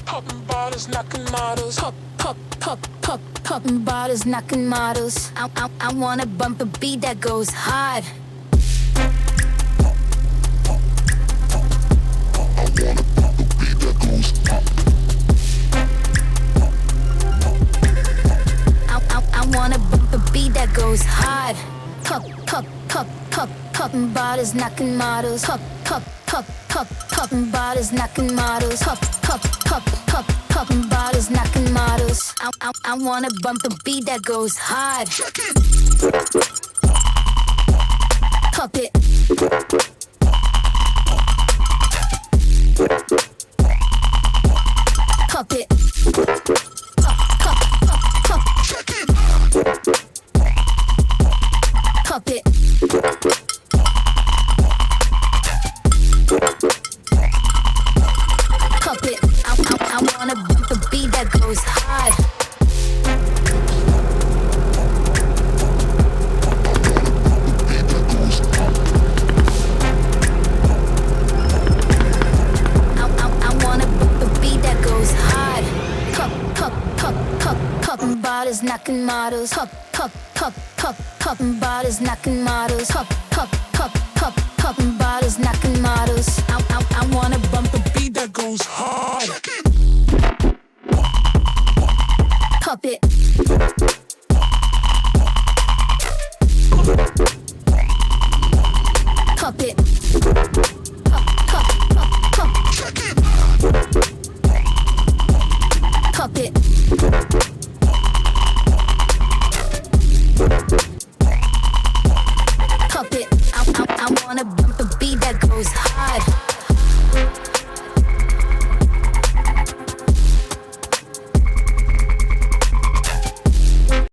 Popping bottles, knocking models. Popping bottles, knocking models. I wanna bump a beat that goes hard. I wanna bump a beat that goes hard. Popping bottles, knocking models. Popping bottles, knocking models. Popping bottles, knocking models. I wanna bump a beat that goes hard. Pop it. Pop it. Pop it. Pop it. I wanna bump a beat that goes hard. I wanna bump a beat that goes hard. Popping bottles, knocking models. Popping bottles, knocking models. Popping bottles, knocking models. I wanna bump a beat that goes hard. Pop it. Pop it. Pop it. Pop it. I wanna bump a beat that goes hard.